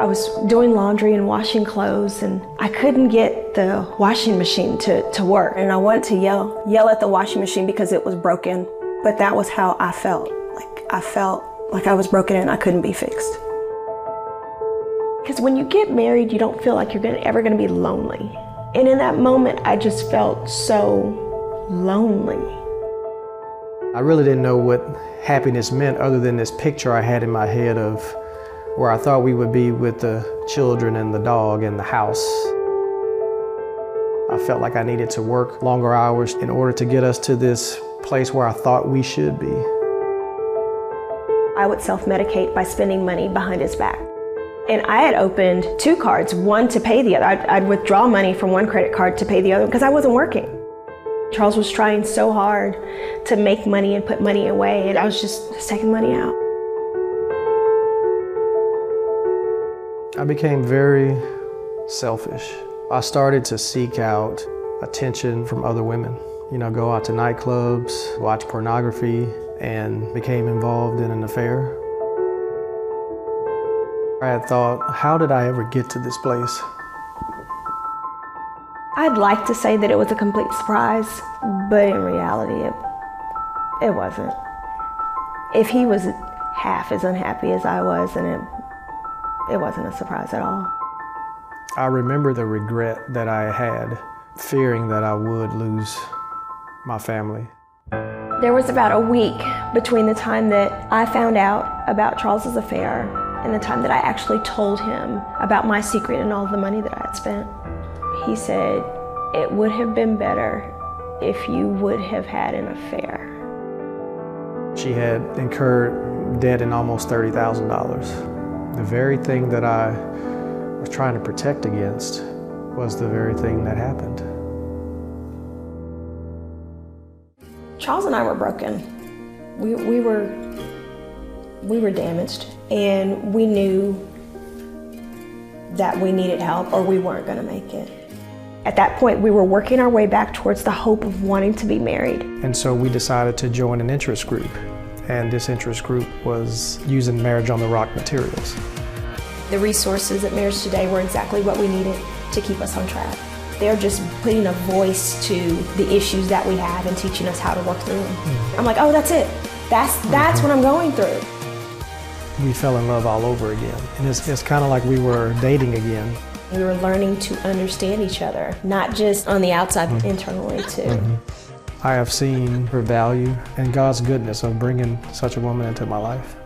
I was doing laundry and washing clothes, and I couldn't get the washing machine to work. And I wanted to yell at the washing machine because it was broken. But that was how I felt. I felt like I was broken and I couldn't be fixed. Because when you get married, you don't feel like you're ever going to be lonely. And in that moment, I just felt so lonely. I really didn't know what happiness meant other than this picture I had in my head of where I thought we would be with the children and the dog and the house. I felt like I needed to work longer hours in order to get us to this place where I thought we should be. I would self-medicate by spending money behind his back. And I had opened 2 cards, one to pay the other. I'd withdraw money from one credit card to pay the other because I wasn't working. Charles was trying so hard to make money and put money away, and I was just taking money out. I became very selfish. I started to seek out attention from other women. Go out to nightclubs, watch pornography, and became involved in an affair. I had thought, how did I ever get to this place? I'd like to say that it was a complete surprise, but in reality, it wasn't. If he was half as unhappy as I was, then it wasn't a surprise at all. I remember the regret that I had, fearing that I would lose my family. There was about a week between the time that I found out about Charles's affair and the time that I actually told him about my secret and all the money that I had spent. He said, "It would have been better if you would have had an affair." She had incurred debt in almost $30,000. The very thing that I was trying to protect against was the very thing that happened. Charles and I were broken. We were damaged, and we knew that we needed help or we weren't going to make it. At that point, we were working our way back towards the hope of wanting to be married. And so we decided to join an interest group, and this interest group was using Marriage on the Rock materials. The resources at Marriage Today were exactly what we needed to keep us on track. They're just putting a voice to the issues that we have and teaching us how to work through them. I'm like, oh, that's it. That's what I'm going through. We fell in love all over again. And it's kind of like we were dating again. We were learning to understand each other, not just on the outside, but internally too. I have seen her value and God's goodness of bringing such a woman into my life.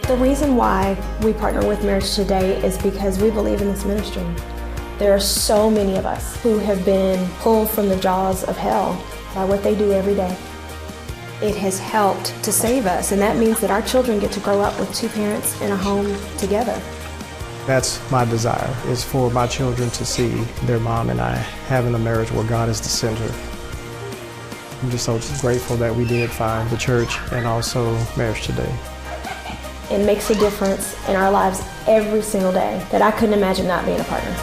The reason why we partner with Marriage Today is because we believe in this ministry. There are so many of us who have been pulled from the jaws of hell by what they do every day. It has helped to save us, and that means that our children get to grow up with 2 parents in a home together. That's my desire, is for my children to see their mom and I having a marriage where God is the center. I'm just so grateful that we did find the church and also Marriage Today. It makes a difference in our lives every single day that I couldn't imagine not being a partner.